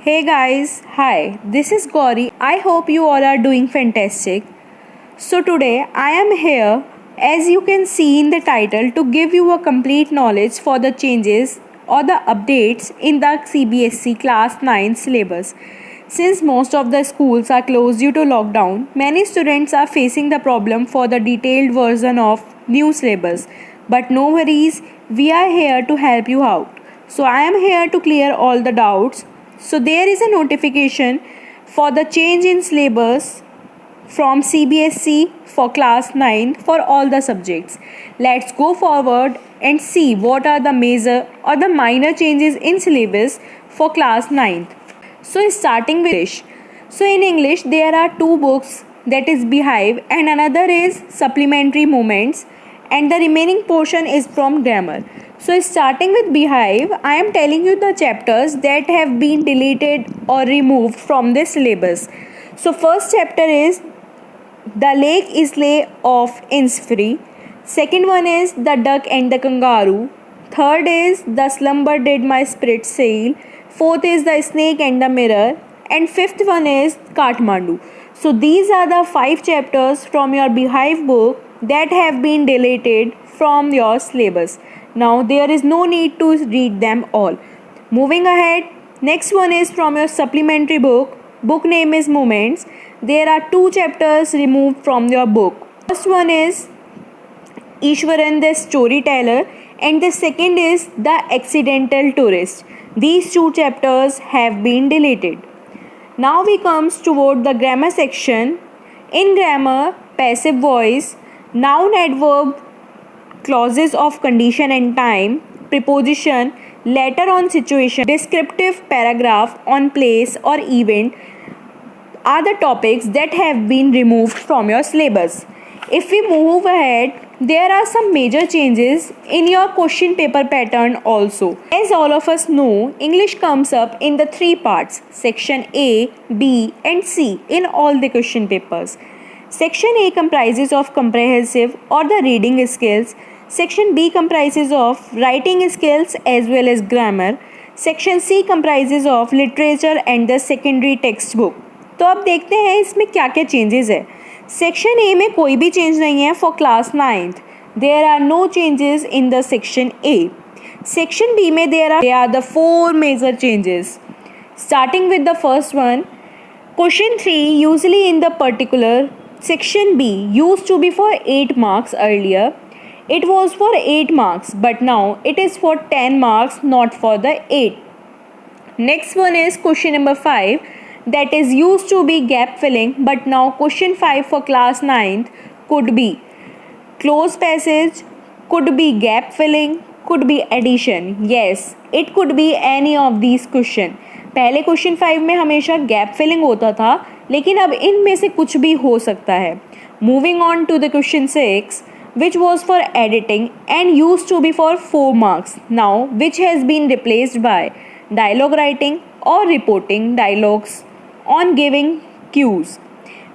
Hey guys, hi, this is Gauri. I hope you all are doing fantastic. So, today I am here, as you can see in the title, to give you a complete knowledge for the changes or the updates in the CBSE Class 9 syllabus. Since most of the schools are closed due to lockdown, many students are facing the problem for the detailed version of new syllabus. But no worries, we are here to help you out. So I am here to clear all the doubts. So there is a notification for the change in syllabus from CBSE for class 9 for all the subjects. Let's go forward and see what are the major or the minor changes in syllabus for class 9th. So starting with English. So in English there are two books, that is Behave and another is Supplementary Moments, and the remaining portion is from grammar. So starting with Behave, I am telling you the chapters that have been deleted or removed from the syllabus. So first chapter is The Lake Isle of Innisfree. Second one is The Duck and the Kangaroo. Third is The Slumber Did My Spirit Sail. Fourth is The Snake and the Mirror. And fifth one is Kathmandu. So these are the 5 chapters from your Behave book that have been deleted from your syllabus. Now there is no need to read them all. Moving ahead, next one is from your supplementary book. Book name is Moments. There are 2 chapters removed from your book. First one is Ishwaran the Storyteller and the second is The Accidental Tourist. These 2 chapters have been deleted. Now we comes toward the grammar section. In grammar, passive voice, noun, adverb, clauses of condition and time, preposition, letter on situation, descriptive paragraph on place or event are the topics that have been removed from your syllabus. If we move ahead, there are some major changes in your question paper pattern also. As all of us know, English comes up in the 3 parts, section A, B and C in all the question papers. Section A comprises of comprehensive or the reading skills. Section B comprises of writing skills as well as grammar. Section C comprises of literature and the secondary textbook. तो अब देखते हैं इसमें क्या क्या changes है. Section A में कोई भी चेंज नहीं है for class 9th. There are no changes in the section A. Section B में there are the 4 major changes. Starting with the first one, question 3 usually in the particular section B used to be for 8 marks earlier. It was for 8 marks, but now it is for 10 marks, not for the 8. Next one is question number 5, that is used to be gap filling, but now question 5 for class 9th could be close passage, could be gap filling, could be addition. Yes, it could be any of these question. पहले question 5 में हमेशा gap filling होता था, लेकिन अब इनमें से कुछ भी हो सकता है. Moving on to the question 6, which was for editing and used to be for 4 marks, now which has been replaced by dialogue writing or reporting dialogues on giving cues,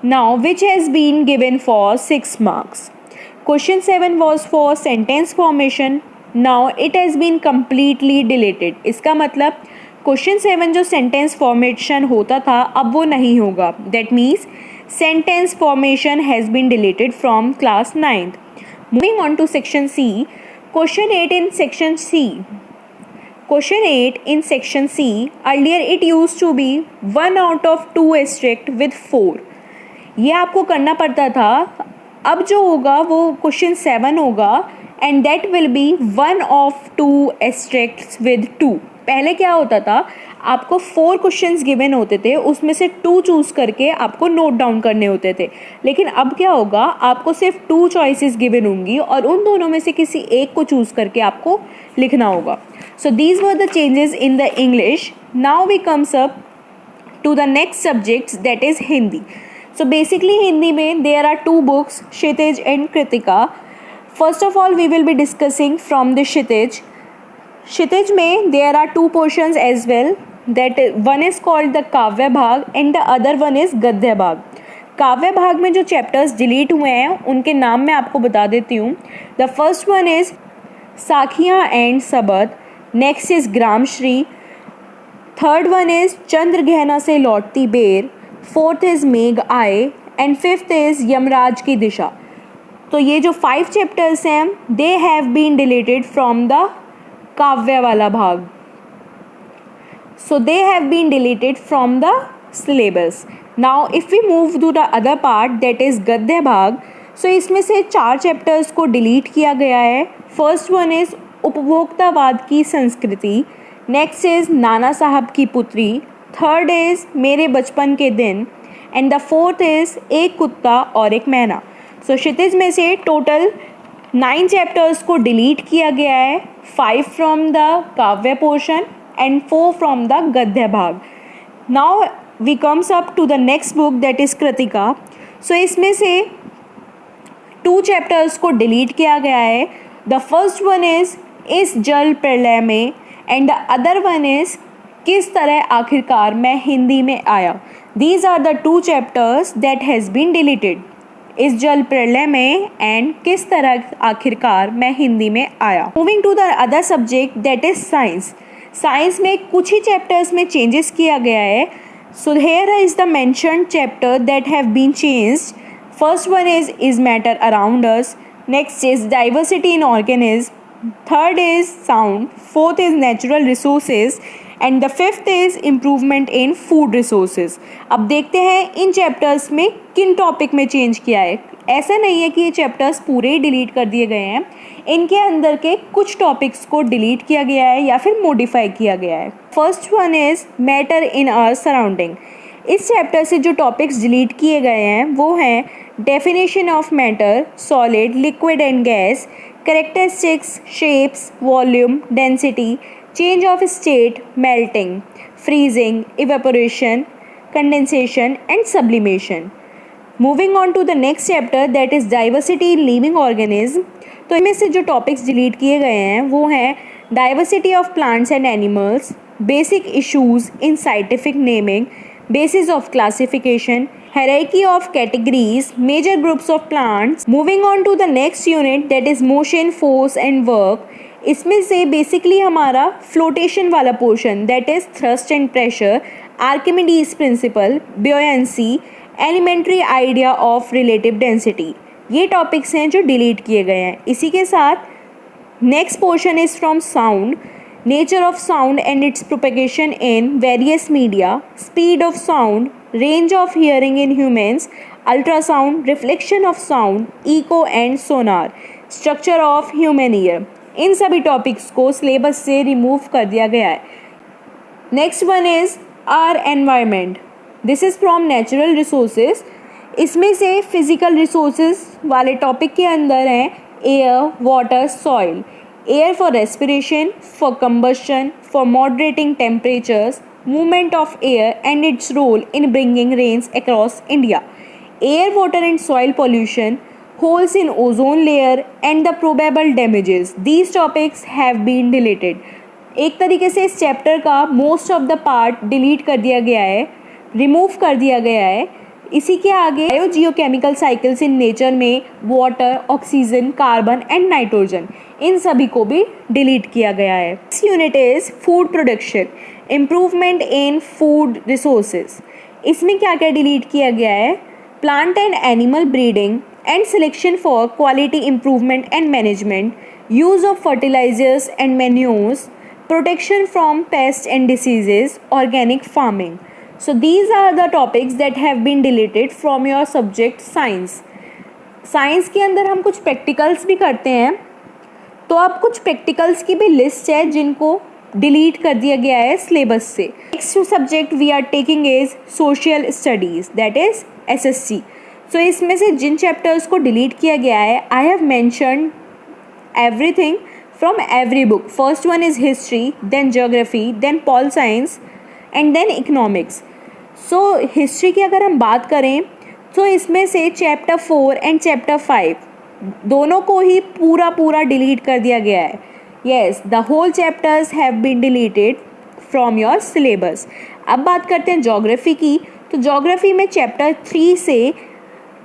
now which has been given for 6 marks. Question 7 was for sentence formation, now it has been completely deleted. इसका मतलब question 7 जो sentence formation होता था अब वो नहीं होगा. That means sentence formation has been deleted from class 9th. Moving on to section C, question 8 in section C. Question 8 in section C, earlier it use to be 1 out of 2 extract with 4. ये आपको करना पड़ता था. अब जो होगा वो question 7 होगा and that will be 1 of 2 extracts with 2. पहले क्या होता था, आपको 4 क्वेश्चंस गिवन होते थे, उसमें से 2 चूज़ करके आपको नोट डाउन करने होते थे. लेकिन अब क्या होगा, आपको सिर्फ 2 चॉइसेस गिवन होंगी और उन दोनों में से किसी एक को चूज़ करके आपको लिखना होगा. So these were the changes in the English. Now we comes up to the next subjects, that is Hindi. So basically Hindi में there are 2 books, Kshitij and Kritika. First of all we will be discussing from the Kshitij. Kshitij में there are 2 portions as well, that one is called the kavya bhag and the other one is gadya bhag. काव्य भाग में जो chapters delete हुए हैं उनके नाम मैं आपको बता देती हूँ. The first one is Sakhiyan and Sabad, next is Gramshri, third one is Chandra Gahna Se लौटती बेर, फोर्थ इज़ मेघ आए एंड फिफ्थ इज़ यमराज की दिशा। तो ये जो 5 चैप्टर्स हैं they have been deleted from the kavya वाला bhag, so they have been deleted from the syllabus. Now if we move to the other part that is gadya bhag, सो इसमें से 4 चैप्टर्स को डिलीट किया गया है। फर्स्ट वन इज़ उपभोक्तावाद की संस्कृति, नेक्स्ट इज़ नाना साहब की पुत्री, थर्ड इज़ मेरे बचपन के दिन एंड द फोर्थ इज़ एक कुत्ता और एक मैना। सो क्षितिज में से टोटल 9 चैप्टर्स को डिलीट किया गया है, 5 from the kavya portion and 4 from the gadya bhag. Now we comes up to the next book that is Kritika. So इसमें से 2 चैप्टर्स को डिलीट किया गया है। द फर्स्ट वन इज़ इस जल प्रलय में and the other one is किस तरह आखिरकार मैं हिंदी में आया। These are the 2 chapters that has been deleted, इस जल प्रलय में एंड किस तरह आखिरकार मैं हिंदी में आया। Moving to the other subject that is science. Science में कुछ ही चैप्टर्स में चेंजेस किया गया है। So here is the mentioned chapter that have been changed. First one is matter around us, next is diversity in organism, third is sound, fourth is natural resources and the fifth is improvement in food resources. अब देखते हैं इन chapters में किन topic में change किया है। ऐसा नहीं है कि ये चैप्टर्स पूरे ही डिलीट कर दिए गए हैं, इनके अंदर के कुछ टॉपिक्स को डिलीट किया गया है या फिर मॉडिफाई किया गया है। First one is matter in our surrounding. इस चैप्टर से जो टॉपिक्स डिलीट किए गए हैं वो हैं definition of matter, solid, liquid and gas, characteristics, shapes, volume, density, change of state, melting, freezing, evaporation, condensation and sublimation. Moving on to the next chapter that is diversity in living organism. तो इनमें से जो topics deleted किए गए हैं वो हैं diversity of plants and animals, basic issues in scientific naming, basis of classification, hierarchy of categories, major groups of plants. Moving on to the next unit that is motion, force and work. इसमें से basically हमारा flotation वाला portion that is thrust and pressure, Archimedes principle, buoyancy, elementary idea of relative density, ये topics हैं जो delete किए गए हैं। इसी के साथ next portion is from sound, nature of sound and its propagation in various media, speed of sound, range of hearing in humans, ultrasound, reflection of sound, echo and sonar, structure of human ear. इन सभी topics को syllabus से remove कर दिया गया है। Next one is our environment, this is from natural resources. इसमें से फिजिकल रिसोर्सेज वाले टॉपिक के अंदर हैं air, water, soil. Air for respiration, for combustion, for moderating temperatures, movement of air and its role in bringing rains across India. Air, water and soil pollution, holes in ozone layer and the probable damages. These topics have been deleted. एक तरीके से इस chapter का most of the part delete कर दिया गया है, remove कर दिया गया है। इसी के आगे बायोजियोकेमिकल साइकिल्स इन नेचर में water, oxygen, carbon and nitrogen, इन सभी को भी डिलीट किया गया है। This unit is food production, improvement in food resources. इसमें क्या क्या डिलीट किया गया है? Plant and animal breeding and selection for quality improvement and management, use of fertilizers and manures, protection from pests and diseases, organic farming. So these are the topics that have been deleted from your subject science. Science के अंदर हम कुछ practicals भी करते हैं, तो अब कुछ प्रैक्टिकल्स की भी लिस्ट है जिनको डिलीट कर दिया गया है सिलेबस से। Next subject we are taking is social studies that is SSC। So इसमें से जिन चैप्टर्स को डिलीट किया गया है I have mentioned everything from every book. First one is history, then geography, then pol science and then economics. So history की अगर हम बात करें तो इसमें से चैप्टर 4 एंड चैप्टर 5 दोनों को ही पूरा डिलीट कर दिया गया है। Yes, the whole chapters have been deleted from your syllabus. अब बात करते हैं ज्योग्राफी की, तो ज्योग्राफी में चैप्टर 3 से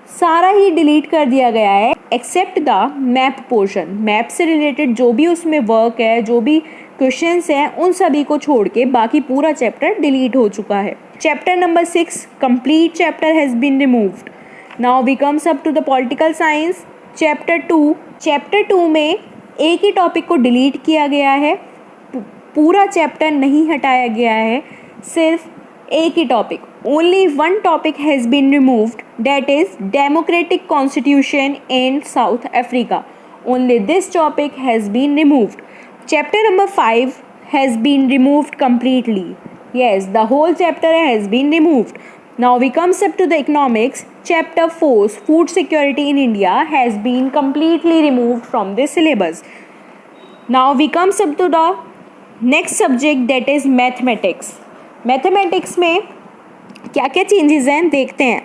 सारा ही डिलीट कर दिया गया है except the map portion. Map से रिलेटेड जो भी उसमें वर्क है, जो भी क्वेश्चंस हैं उन सभी को छोड़ के बाकी पूरा चैप्टर डिलीट हो चुका है. Chapter number 6 complete chapter has been removed. Now we comes up to the political science chapter 2. Chapter 2 में एक ही टॉपिक को डिलीट किया गया है, पूरा चैप्टर नहीं हटाया गया है, सिर्फ एक ही topic. Only one topic has been removed, that is democratic constitution in South Africa. Only this topic has been removed. Chapter number 5 has been removed completely. Yes, the whole chapter has been removed. Now we comes up to the economics. Chapter 4 food security in India has been completely removed from the syllabus. Now we comes up to the next subject, that is mathematics. Mathematics में क्या क्या changes हैं देखते हैं.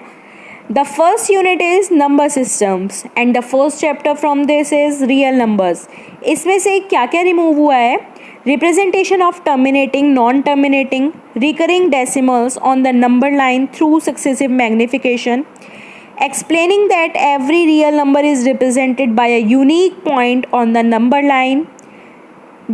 The first unit is number systems and the first chapter from this is real numbers. इसमें से क्या क्या रिमूव हुआ है? Representation of terminating, non-terminating, recurring decimals on the number line through successive magnification, explaining that every real number is represented by a unique point on the number line,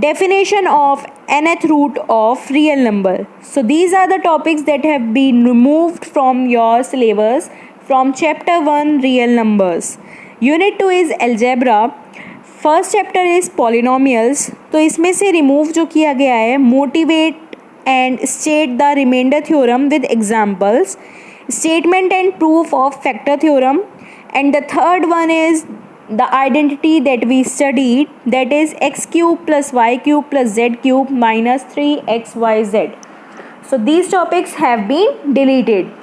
definition of nth root of real number. So these are the topics that have been removed from your syllabus from chapter 1 real numbers. Unit 2 is algebra. First chapter is polynomials. तो इसमें से remove जो किया गया है, motivate and state the remainder theorem with examples, statement and proof of factor theorem, and the third one is the identity that we studied, that is x cube plus y cube plus z cube minus 3xyz. So these topics have been deleted.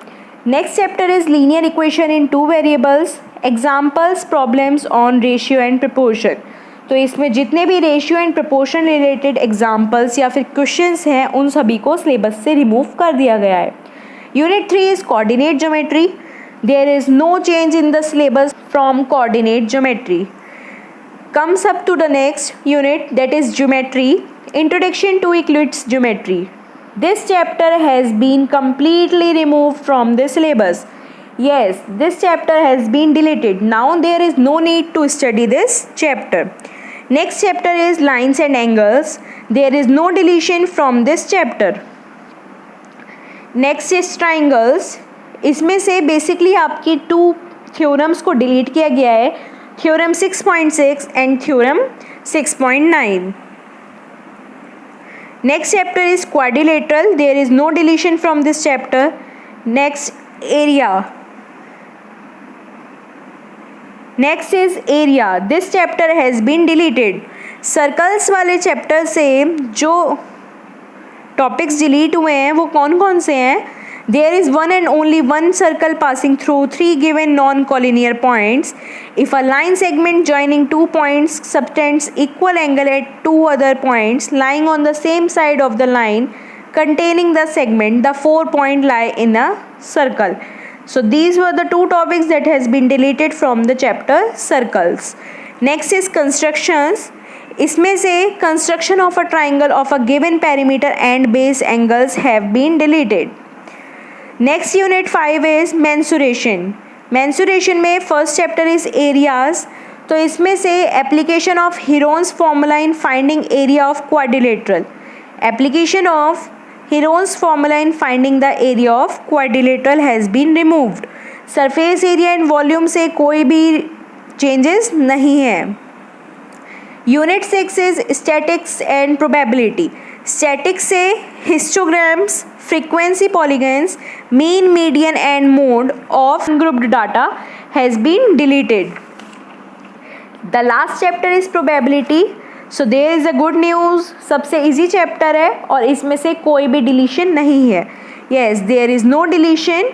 Next chapter is linear equation in two variables, examples, problems on ratio and proportion. तो इसमें जितने भी ratio and proportion related examples या फिर questions हैं उन सभी को सिलेबस से रिमूव कर दिया गया है. Unit 3 is coordinate geometry. There is no change in the syllabus from coordinate geometry. Comes up to the next unit, that is geometry, introduction to Euclid's geometry. This chapter has been completely removed from the syllabus. Yes, this chapter has been deleted. Now there is no need to study this chapter. Next chapter is lines and angles. There is no deletion from this chapter. Next is triangles. इसमें से basically आपकी 2 theorems को delete किया गया है, theorem 6.6 and theorem 6.9. Next chapter is quadrilateral. There is no deletion from this chapter. Next, area. Next is area. This chapter has been deleted. Circles वाले chapter से जो topics delete हुए हैं वो कौन कौन से हैं? There is one and only one circle passing through 3 given non-collinear points. If a line segment joining 2 points subtends equal angle at 2 other points lying on the same side of the line containing the segment, the 4 points lie in a circle. So these were the 2 topics that has been deleted from the chapter circles. Next is constructions. इसमें से construction of a triangle of a given perimeter and base angles have been deleted. Next unit 5 is mensuration. Mensuration में first chapter is areas. तो इसमें से application of Heron's formula in finding area of quadrilateral. Application of Heron's formula in finding the area of quadrilateral has been removed. Surface area and volume से कोई भी changes नहीं है. Unit 6 is statistics and probability. Statistics से histograms, frequency polygons, mean, median and mode of grouped data has been deleted. The last chapter is probability. So there is a good news. सबसे easy chapter है और इसमें से कोई भी deletion नहीं है. Yes, there is no deletion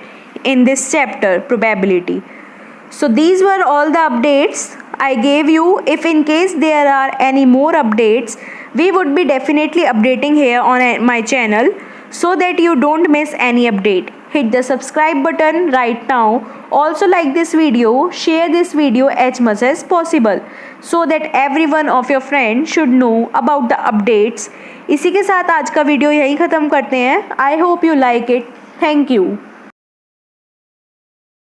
in this chapter, probability. So these were all the updates I gave you. If in case there are any more updates, we would be definitely updating here on my channel. So that you don't miss any update. Hit the subscribe button right now. Also like this video, share this video as much as possible so that everyone of your friends should know about the updates. इसी के साथ आज का video यहीं ख़त्म करते हैं. I hope you like it. Thank you.